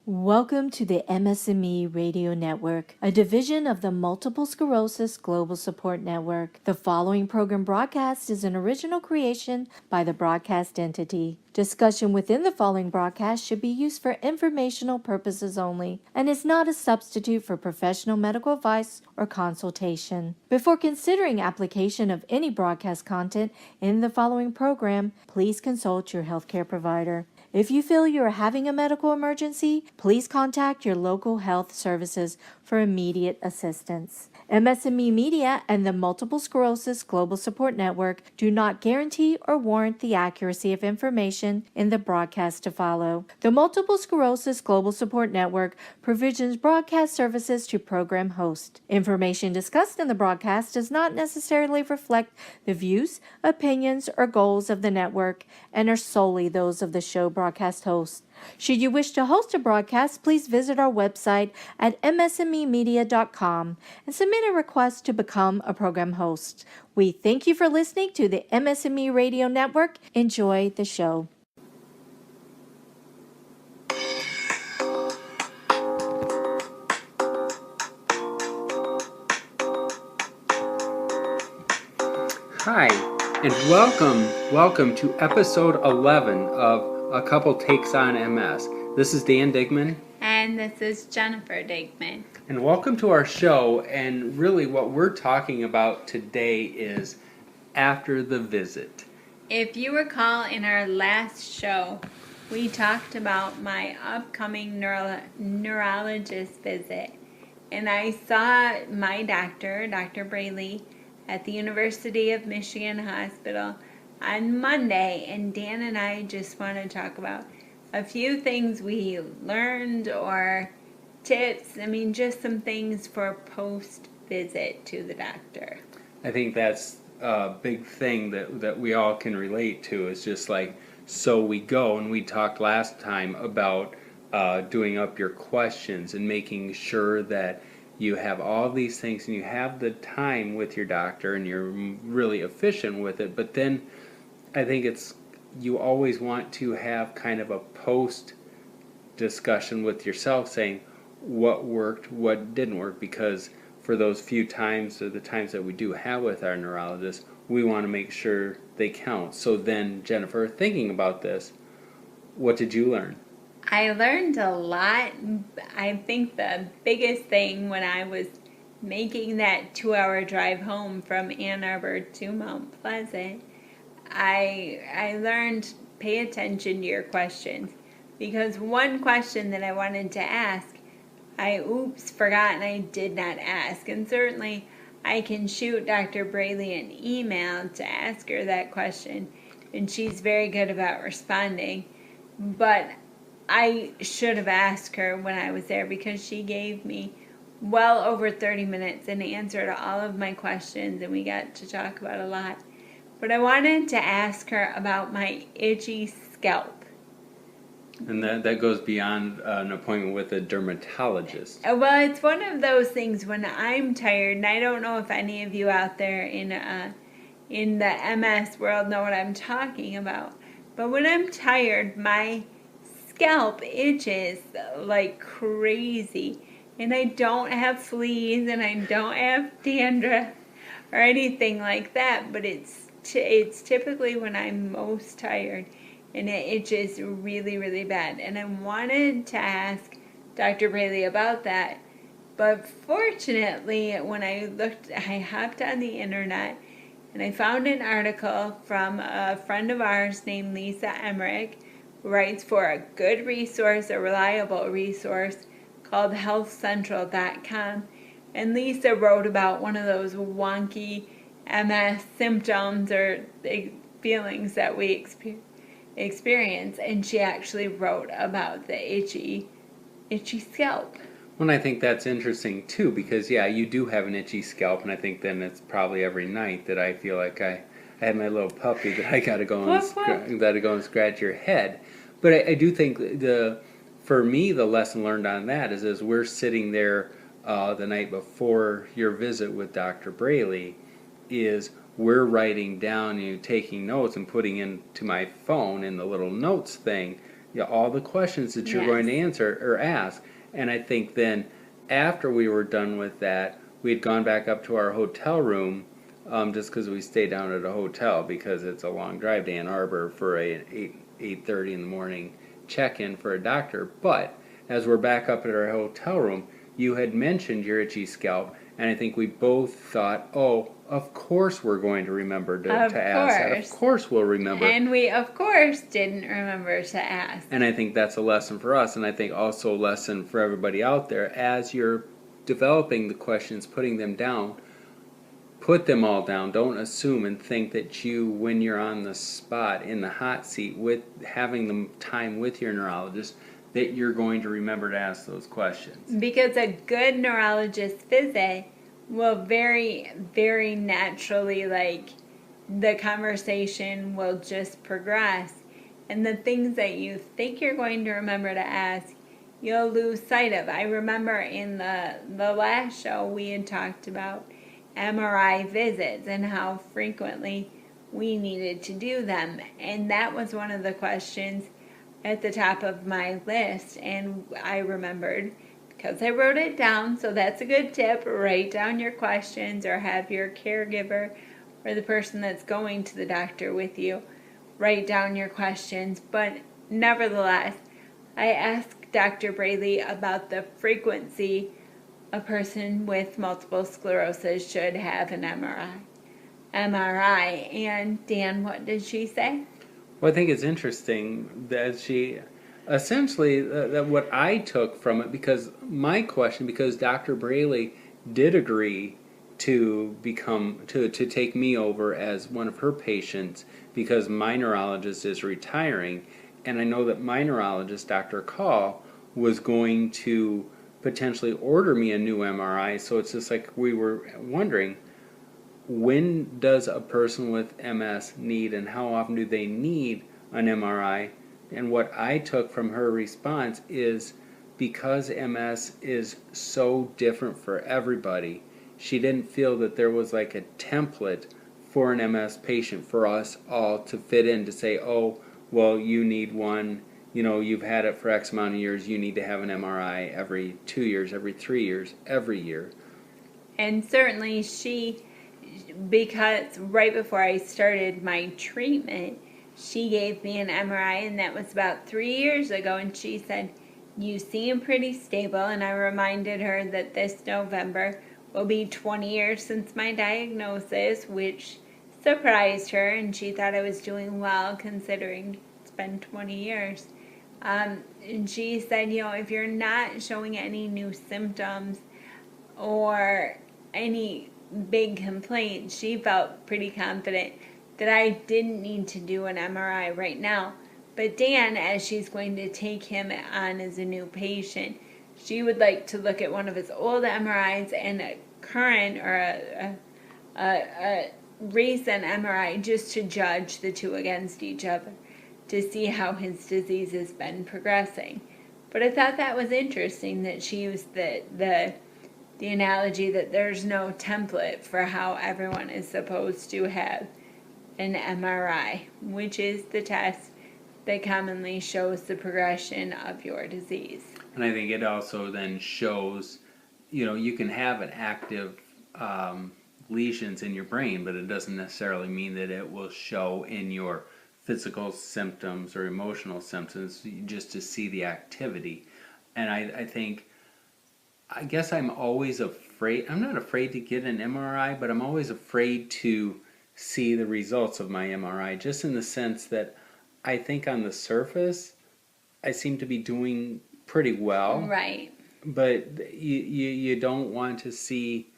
Welcome to the MS&Me Radio Network, a division of the Multiple Sclerosis Global Support Network. The following program broadcast is an original creation by the broadcast entity. Discussion within the following broadcast should be used for informational purposes only and is not a substitute for professional medical advice or consultation. Before considering application of any broadcast content in the following program, please consult your healthcare provider. If you feel you are having a medical emergency, please contact your local health services for immediate assistance. MS&Me Media and the Multiple Sclerosis Global Support Network do not guarantee or warrant the accuracy of information in the broadcast to follow. The Multiple Sclerosis Global Support Network provisions broadcast services to program hosts. Information discussed in the broadcast does not necessarily reflect the views, opinions, or goals of the network and are solely those of the show broadcast host. Should you wish to host a broadcast, please visit our website at msmemedia.com and submit a request to become a program host. We thank you for listening to the MS&Me Radio Network. Enjoy the show. Hi, and welcome to episode 11 of A Couple Takes on MS. This is Dan Digman. And this is Jennifer Digman. And welcome to our show, and really what we're talking about today is after the visit. If you recall, in our last show, we talked about my upcoming neurologist visit. And I saw my doctor, Dr. Braley, at the University of Michigan Hospital on Monday, and Dan and I just want to talk about a few things we learned or tips. Just some things for post-visit to the doctor. I think that's a big thing that we all can relate to, is just like, so we go, and we talked last time about doing up your questions and making sure that you have all these things and you have the time with your doctor and you're really efficient with it. But then I think you always want to have kind of a post discussion with yourself, saying what worked, what didn't work, because for those few times, or the times that we do have with our neurologist, we want to make sure they count. So then, Jennifer, thinking about this, what did you learn? I learned a lot. I think the biggest thing when I was making that 2-hour drive home from Ann Arbor to Mount Pleasant, I learned pay attention to your questions. Because one question that I wanted to ask, I forgot and I did not ask. And certainly I can shoot Dr. Braley an email to ask her that question, and she's very good about responding. But I should have asked her when I was there, because she gave me well over 30 minutes and answered all of my questions, and we got to talk about a lot. But I wanted to ask her about my itchy scalp. And that goes beyond an appointment with a dermatologist. Well, it's one of those things when I'm tired, and I don't know if any of you out there in the MS world know what I'm talking about. But when I'm tired, my scalp itches like crazy, and I don't have fleas and I don't have dandruff or anything like that, but it's typically when I'm most tired, and it itches really, really bad. And I wanted to ask Dr. Braley about that, but fortunately when I hopped on the internet and I found an article from a friend of ours named Lisa Emmerich, writes for a good resource, a reliable resource called healthcentral.com. And Lisa wrote about one of those wonky MS symptoms or feelings that we experience. And she actually wrote about the itchy scalp. Well, I think that's interesting too, because you do have an itchy scalp, and I think then it's probably every night that I feel like I had my little puppy that I got to go and scratch your head. But I do think for me, the lesson learned on that is as we're sitting there the night before your visit with Dr. Braley, is we're writing down, taking notes and putting into my phone in the little notes thing all the questions that you're going to Yes. answer or ask. And I think then after we were done with that, we had gone back up to our hotel room, just because we stayed down at a hotel because it's a long drive to Ann Arbor for a 8:30 in the morning check-in for a doctor. But as we're back up at our hotel room, you had mentioned your itchy scalp, and I think we both thought, oh, of course we're going to remember to Of ask that. Of course. course we'll remember. And we, of course, didn't remember to ask. And I think that's a lesson for us, and I think also a lesson for everybody out there. As you're developing the questions, putting them down, put them all down. Don't assume and think that you, when you're on the spot, in the hot seat, with having the time with your neurologist, that you're going to remember to ask those questions. Because a good neurologist visit will very, very naturally, like, the conversation will just progress. And the things that you think you're going to remember to ask, you'll lose sight of. I remember in the last show we had talked about MRI visits and how frequently we needed to do them. And that was one of the questions at the top of my list. And I remembered because I wrote it down. So that's a good tip. Write down your questions or have your caregiver or the person that's going to the doctor with you write down your questions. But nevertheless, I asked Dr. Braley about the frequency a person with multiple sclerosis should have an MRI. And Dan, what did she say? Well, I think it's interesting that she essentially that what I took from it, because my question, because Dr. Braley did agree to take me over as one of her patients because my neurologist is retiring, and I know that my neurologist, Dr. Call, was going to potentially order me a new MRI. So it's just like we were wondering, when does a person with MS need, and how often do they need an MRI? And what I took from her response is, because MS is so different for everybody, she didn't feel that there was like a template for an MS patient for us all to fit in to say, oh, well, you need one, you've had it for X amount of years, you need to have an MRI every 2 years, every 3 years, every year. And certainly because right before I started my treatment, she gave me an MRI, and that was about 3 years ago, and she said, you seem pretty stable. And I reminded her that this November will be 20 years since my diagnosis, which surprised her, and she thought I was doing well considering it's been 20 years. And she said, if you're not showing any new symptoms or any big complaints, she felt pretty confident that I didn't need to do an MRI right now. But Dan, as she's going to take him on as a new patient, she would like to look at one of his old MRIs and a current or a recent MRI just to judge the two against each other to see how his disease has been progressing. But I thought that was interesting that she used the analogy that there's no template for how everyone is supposed to have an MRI, which is the test that commonly shows the progression of your disease. And I think it also then shows, you can have an active lesions in your brain, but it doesn't necessarily mean that it will show in your physical symptoms or emotional symptoms, just to see the activity. And I guess I'm always afraid, I'm not afraid to get an MRI, but I'm always afraid to see the results of my MRI, just in the sense that I think on the surface, I seem to be doing pretty well. Right. But you don't want to see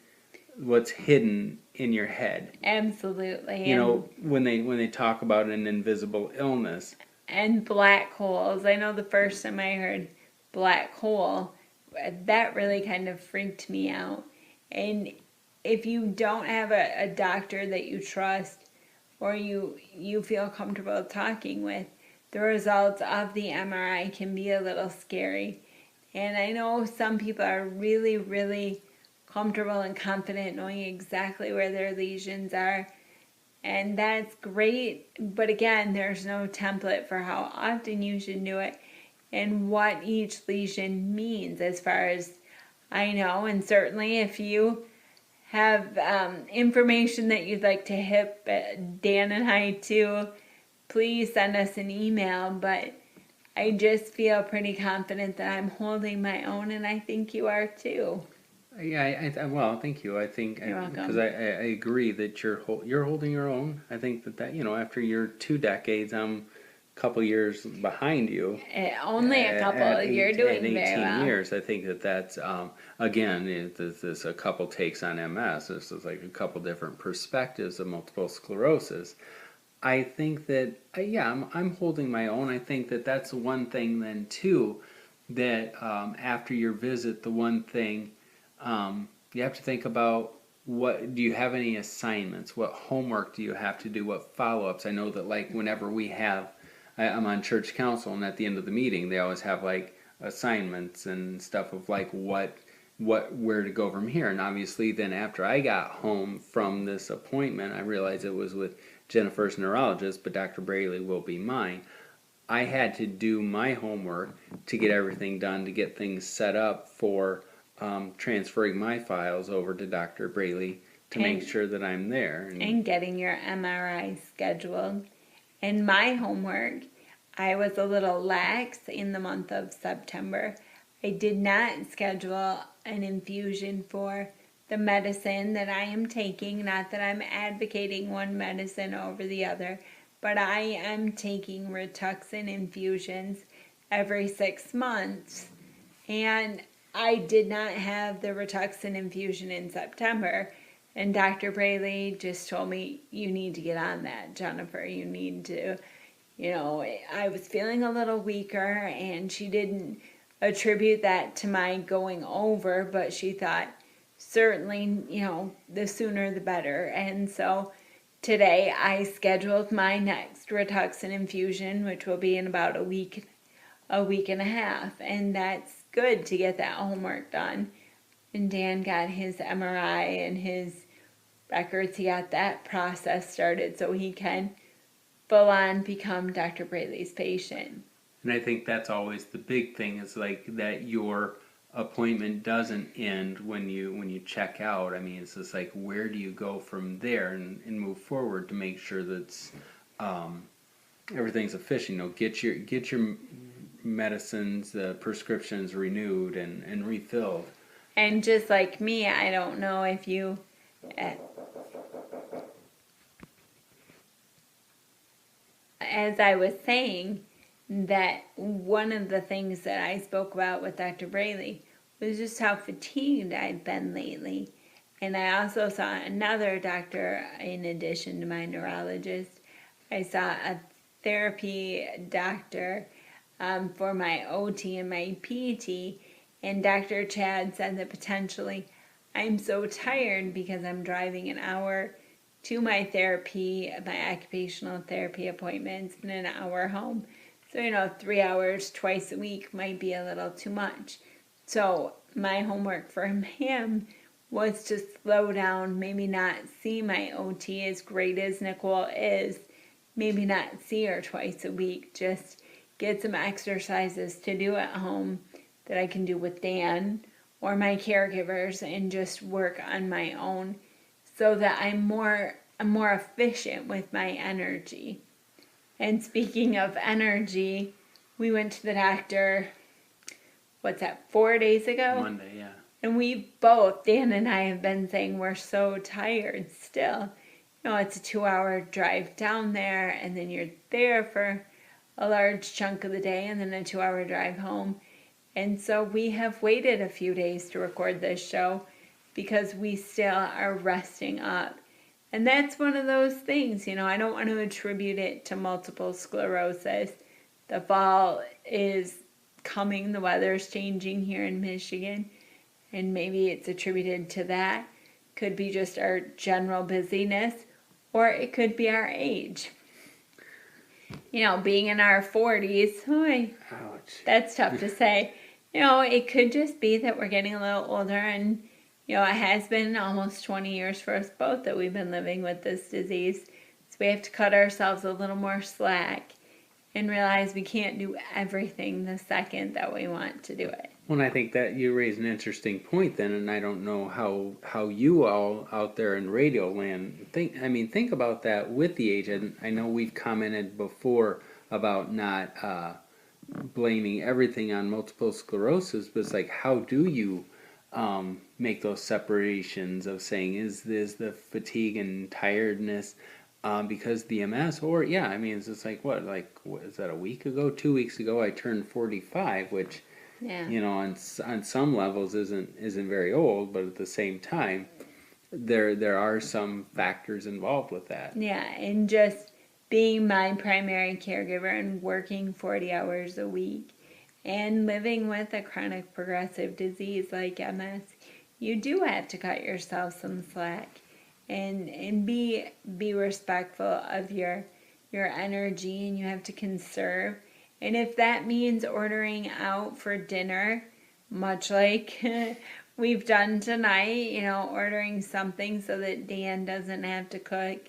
what's hidden in your head. Absolutely. When they talk about an invisible illness. And black holes. I know the first time I heard black hole, that really kind of freaked me out. And if you don't have a doctor that you trust or you feel comfortable talking with, the results of the MRI can be a little scary. And I know some people are really, really comfortable and confident knowing exactly where their lesions are. And that's great. But again, there's no template for how often you should do it. and what each lesion means as far as I know. And certainly if you have information that you'd like to hip Dan and I to, please send us an email. But I just feel pretty confident that I'm holding my own, and I think you are too. Yeah, well, thank you. I think You're welcome. because I agree that you're holding your own. I think that after your 2 decades, I'm a couple years behind you. Only a couple. You're doing at 18 very well. years. I think that's again, this a couple takes on MS. This is like a couple different perspectives of multiple sclerosis. I think that I'm holding my own. I think that that's one thing then too, that after your visit, the one thing you have to think about, what do you have any assignments? What homework do you have to do? What follow-ups? I know that like whenever I'm on church council, and at the end of the meeting they always have like assignments and stuff of like where to go from here. And obviously then after I got home from this appointment, I realized it was with Jennifer's neurologist, but Dr. Braley will be mine. I had to do my homework to get everything done, to get things set up for transferring my files over to Dr. Braley to make sure that I'm there. And getting your MRI scheduled. And my homework, I was a little lax in the month of September. I did not schedule an infusion for the medicine that I am taking. Not that I'm advocating one medicine over the other, but I am taking Rituxan infusions every 6 months. And I did not have the Rituxan infusion in September. And Dr. Braley just told me, you need to get on that, Jennifer. You need to, I was feeling a little weaker, and she didn't attribute that to my going over, but she thought certainly, the sooner the better. And so today I scheduled my next Rituxan infusion, which will be in about a week and a half. And that's good to get that homework done. And Dan got his MRI and his records. He got that process started so he can full on become Dr. Braley's patient. And I think that's always the big thing, is like that your appointment doesn't end when you check out. I mean, it's just like, where do you go from there and move forward to make sure that everything's efficient. Get your medicines, the prescriptions renewed and refilled. And just like me, I don't know if you, as I was saying, that one of the things that I spoke about with Dr. Braley was just how fatigued I'd been lately. And I also saw another doctor in addition to my neurologist. I saw a therapy doctor for my OT and my PT, and Dr. Chad said that potentially I'm so tired because I'm driving an hour to my therapy, my occupational therapy appointments, and an hour home. So, 3 hours twice a week might be a little too much. So my homework for him was to slow down, maybe not see my OT, as great as Nicole is, maybe not see her twice a week, just get some exercises to do at home that I can do with Dan or my caregivers, and just work on my own so that I'm more efficient with my energy. And speaking of energy, we went to the doctor, 4 days ago? Monday, yeah. And we both, Dan and I, have been saying we're so tired still. It's a 2-hour drive down there, and then you're there for a large chunk of the day, and then a 2-hour drive home. And so we have waited a few days to record this show because we still are resting up. And that's one of those things, I don't want to attribute it to multiple sclerosis. The fall is coming, the weather's changing here in Michigan, and maybe it's attributed to that. Could be just our general busyness, or it could be our age. Being in our 40s, Ouch. That's tough to say. It could just be that we're getting a little older, and it has been almost 20 years for us both that we've been living with this disease. So we have to cut ourselves a little more slack. and realize we can't do everything the second that we want to do it. Well, I think that you raise an interesting point then, and I don't know how you all out there in radio land think about that with the age. And I know we've commented before about not blaming everything on multiple sclerosis, but it's like, how do you make those separations of saying, is this the fatigue and tiredness because the MS, or yeah, I mean, it's just like what is that, a week ago, 2 weeks ago, I turned 45, which Yeah. on some levels isn't very old, but at the same time, there are some factors involved with that. Yeah, and just being my primary caregiver and working 40 hours a week and living with a chronic progressive disease like MS, you do have to cut yourself some slack and be respectful of your energy, and you have to conserve. And if that means ordering out for dinner, much like we've done tonight, ordering something so that Dan doesn't have to cook.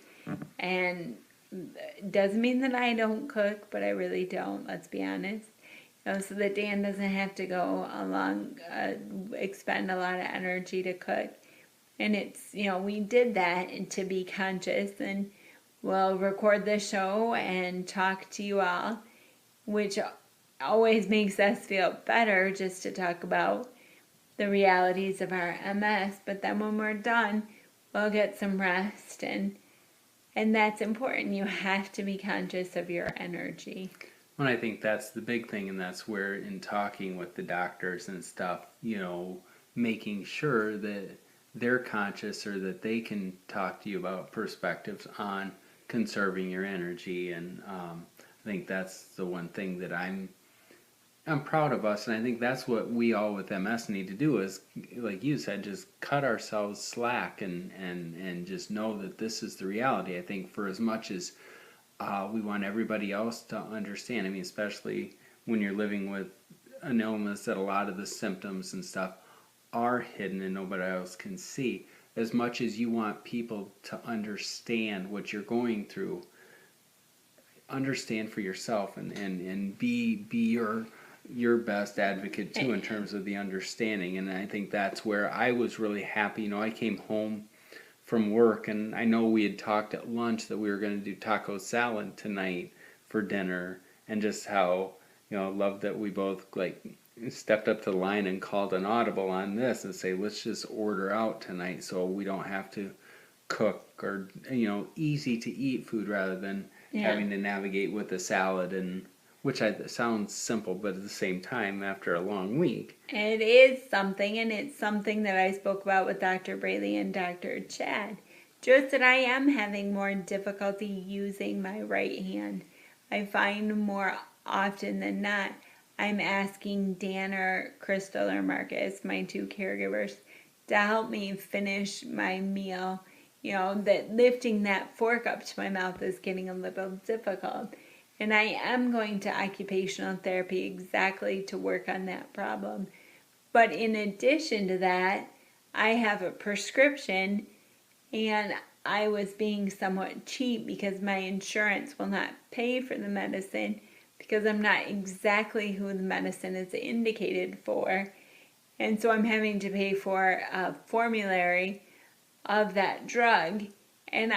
And it doesn't mean that I don't cook, but I really don't, let's be honest. So that Dan doesn't have to go along, expend a lot of energy to cook. And it's, we did that to be conscious, and we'll record the show and talk to you all, which always makes us feel better just to talk about the realities of our MS. But then when we're done, we'll get some rest, and that's important. You have to be conscious of your energy. Well, I think that's the big thing, and that's where, in talking with the doctors and stuff, making sure that they're conscious, or that they can talk to you about perspectives on conserving your energy. And I think that's the one thing that I'm proud of us, and I think that's what we all with MS need to do, is, like you said, just cut ourselves slack and just know that this is the reality. I think for as much as we want everybody else to understand, I mean, especially when you're living with an illness that a lot of the symptoms and stuff are hidden and nobody else can see, as much as you want people to understand what you're going through, understand for yourself, and be your best advocate too, in terms of the understanding. And I think that's where I was really happy. I came home from work, and I know we had talked at lunch that we were going to do taco salad tonight for dinner, and just how love that we both stepped up to the line and called an audible on this and say, let's just order out tonight so we don't have to cook, or easy to eat food rather than having to navigate with a salad, and which sounds simple, but at the same time, after a long week, it is something, and it's something that I spoke about with Dr. Braley and Dr. Chad. Just that I am having more difficulty using my right hand. I find more often than not, I'm asking Dan or Crystal or Marcus, my two caregivers, to help me finish my meal. That lifting that fork up to my mouth is getting a little difficult. And I am going to occupational therapy exactly to work on that problem. But in addition to that, I have a prescription, and I was being somewhat cheap because my insurance will not pay for the medicine, because I'm not exactly who the medicine is indicated for. And so I'm having to pay for a formulary of that drug. And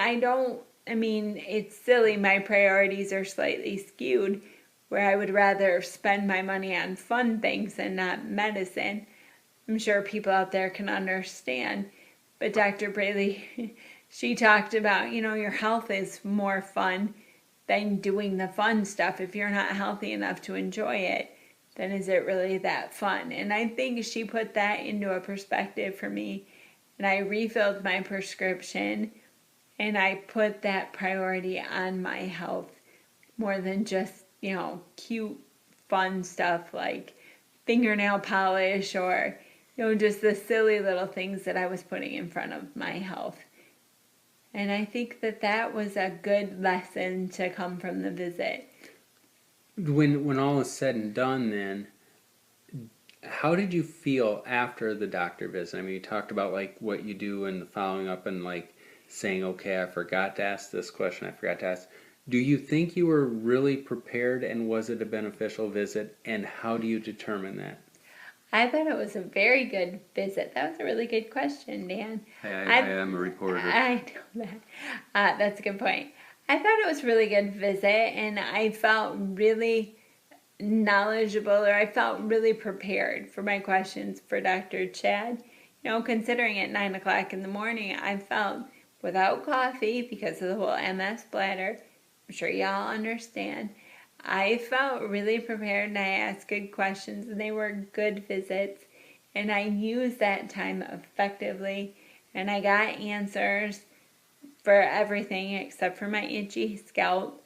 it's silly, my priorities are slightly skewed, where I would rather spend my money on fun things and not medicine. I'm sure people out there can understand. But Dr. Braley, she talked about, your health is more fun than doing the fun stuff. If you're not healthy enough to enjoy it, then is it really that fun? And I think she put that into a perspective for me. And I refilled my prescription, and I put that priority on my health more than just, cute, fun stuff like fingernail polish, or, just the silly little things that I was putting in front of my health. And I think that was a good lesson to come from the visit. When all is said and done, then, how did you feel after the doctor visit? I mean, you talked about what you do and the following up, and saying, okay, I forgot to ask this question, I forgot to ask. Do you think you were really prepared, and was it a beneficial visit, and how do you determine that? I thought it was a very good visit. That was a really good question, Dan. I am a reporter. I know that. That's a good point. I thought it was a really good visit, and I felt really knowledgeable, or I felt really prepared for my questions for Dr. Chad. You know, considering at 9 o'clock in the morning, I felt without coffee because of the whole MS bladder. I'm sure y'all understand. I felt really prepared and I asked good questions and they were good visits. And I used that time effectively and I got answers for everything except for my itchy scalp.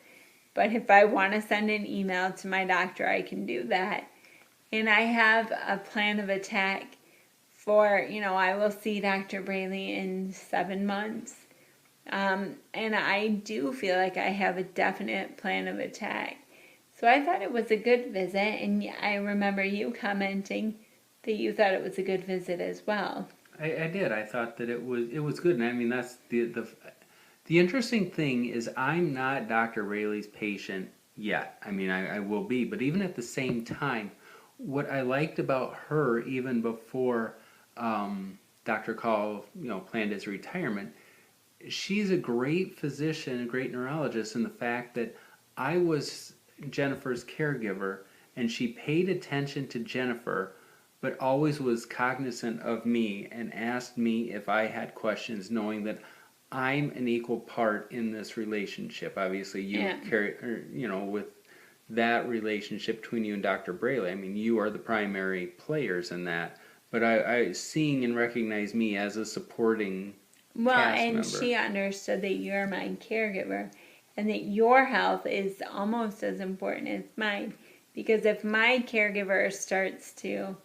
But if I want to send an email to my doctor, I can do that. And I have a plan of attack for, I will see Dr. Braley in 7 months. And I do feel like I have a definite plan of attack. So I thought it was a good visit, and I remember you commenting that you thought it was a good visit as well. I did. I thought that it was good, and I mean that's the interesting thing is I'm not Dr. Rayleigh's patient yet. I mean I will be, but even at the same time, what I liked about her even before Dr. Call planned his retirement, she's a great physician, a great neurologist, in the fact that I was Jennifer's caregiver and she paid attention to Jennifer but always was cognizant of me and asked me if I had questions, knowing that I'm an equal part in this relationship. Obviously you carry, with that relationship between you and Dr. Braley, I mean you are the primary players in that, but I seeing and recognize me as a supporting cast and member. She understood that you're my caregiver and that your health is almost as important as mine, because if my caregiver starts to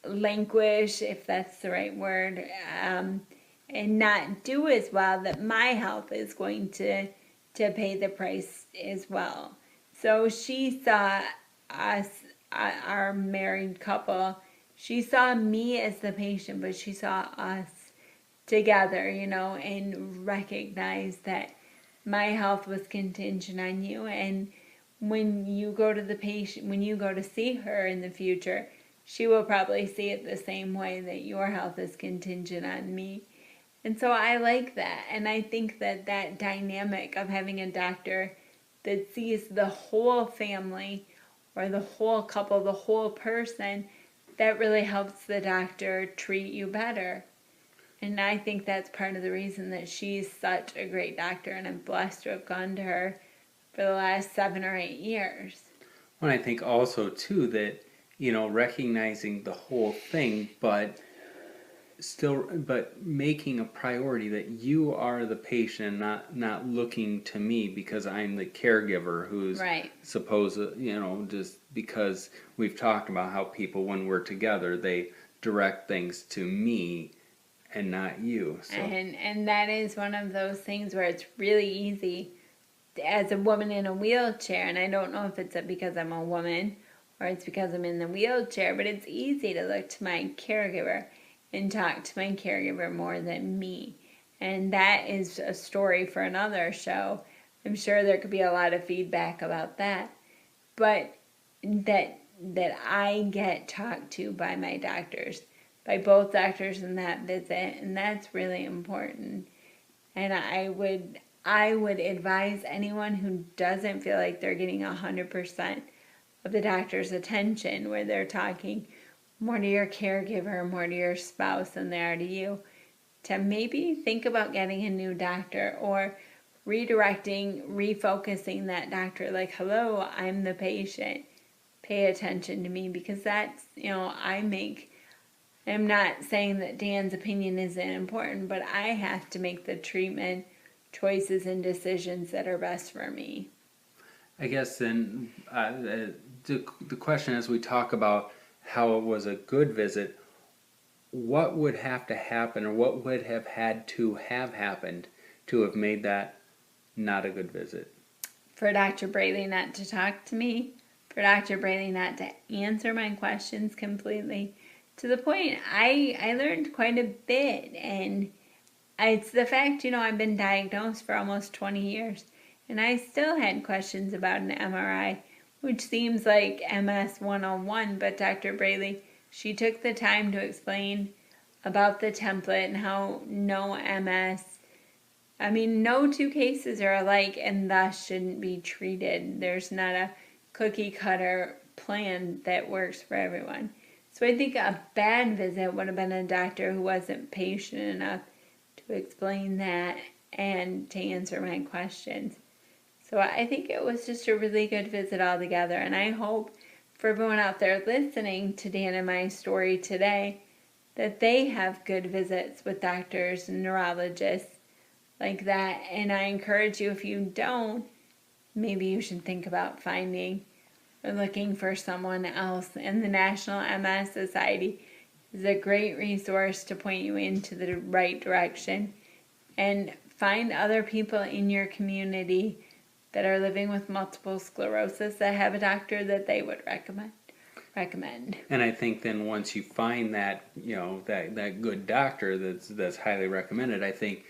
languish, if that's the right word, and not do as well, that my health is going to pay the price as well. So she saw us, our married couple, she saw me as the patient, but she saw us together, and recognized that my health was contingent on you. And when you go to the patient, when you go to see her in the future, she will probably see it the same way, that your health is contingent on me. And so I like that. And I think that that dynamic of having a doctor that sees the whole family or the whole couple, the whole person, that really helps the doctor treat you better. And I think that's part of the reason that she's such a great doctor, and I'm blessed to have gone to her for the last 7 or 8 years. Well, I think also too that recognizing the whole thing, but making a priority that you are the patient, not looking to me because I'm the caregiver who's right. supposed just because we've talked about how people, when we're together, they direct things to me and not you. So. And that is one of those things where it's really easy as a woman in a wheelchair, and I don't know if it's because I'm a woman or it's because I'm in the wheelchair, but it's easy to look to my caregiver and talk to my caregiver more than me. And that is a story for another show. I'm sure there could be a lot of feedback about that. But that I get talked to by my doctors, by both doctors in that visit, and that's really important. And I would advise anyone who doesn't feel like they're getting 100% of the doctor's attention, where they're talking more to your caregiver, more to your spouse than they are to you, to maybe think about getting a new doctor or redirecting, refocusing that doctor, like, hello, I'm the patient. Pay attention to me, because that's, I'm not saying that Dan's opinion isn't important, but I have to make the treatment choices and decisions that are best for me. I guess then the question, as we talk about how it was a good visit, what would have to happen, or what would have had to have happened to have made that not a good visit? For Dr. Braley not to talk to me, for Dr. Braley not to answer my questions completely, to the point I learned quite a bit. And it's the fact, I've been diagnosed for almost 20 years. and I still had questions about an MRI, which seems like MS 101, but Dr. Braley, she took the time to explain about the template and how no two cases are alike and thus shouldn't be treated. There's not a cookie cutter plan that works for everyone. So I think a bad visit would have been a doctor who wasn't patient enough to explain that and to answer my questions. So I think it was just a really good visit altogether, and I hope for everyone out there listening to Dan and my story today that they have good visits with doctors and neurologists like that. And I encourage you, if you don't, maybe you should think about finding or looking for someone else. And the National MS Society is a great resource to point you into the right direction. And find other people in your community that are living with multiple sclerosis that have a doctor that they would recommend. And I think then once you find that, that good doctor that's highly recommended, I think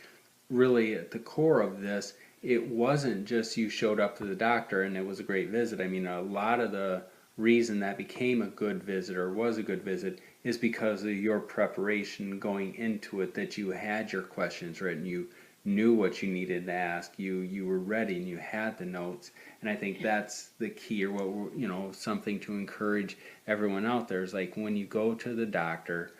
really at the core of this, it wasn't just you showed up to the doctor and it was a great visit. I mean, a lot of the reason that became a good visit or was a good visit is because of your preparation going into it, that you had your questions written, you knew what you needed to ask, you were ready and you had the notes. And I think that's the key, or what something to encourage everyone out there is, like, when you go to the doctor,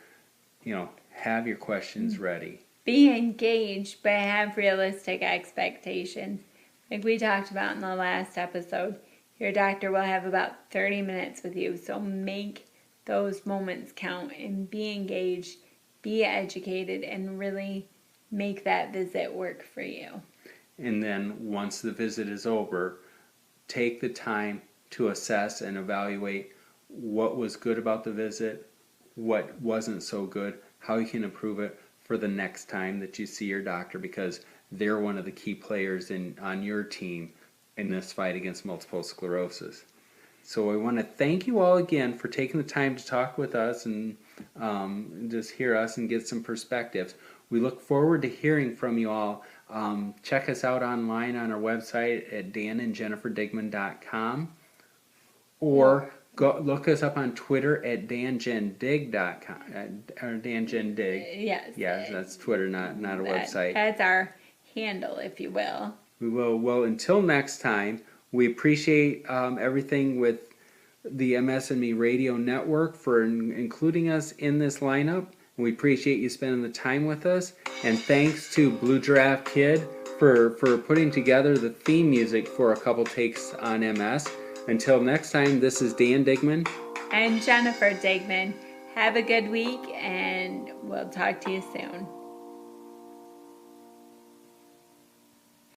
have your questions ready. Be engaged, but have realistic expectations. Like we talked about in the last episode, your doctor will have about 30 minutes with you, so make those moments count and be engaged, be educated, and really make that visit work for you. And then once the visit is over, take the time to assess and evaluate what was good about the visit, what wasn't so good, how you can improve it for the next time that you see your doctor, because they're one of the key players on your team in this fight against multiple sclerosis. So I want to thank you all again for taking the time to talk with us and just hear us and get some perspectives. We look forward to hearing from you all. Check us out online on our website at danandjenniferdigman.com, or go look us up on Twitter at dangendig.com or dangendig. Yes, that's Twitter, not a website. That's our handle, if you will. We will. Well, until next time, we appreciate everything with the MS&Me Radio Network for including us in this lineup. We appreciate you spending the time with us. And thanks to Blue Giraffe Kid for putting together the theme music for A Couple Takes on MS. Until next time, this is Dan Digman. And Jennifer Digman. Have a good week, and we'll talk to you soon.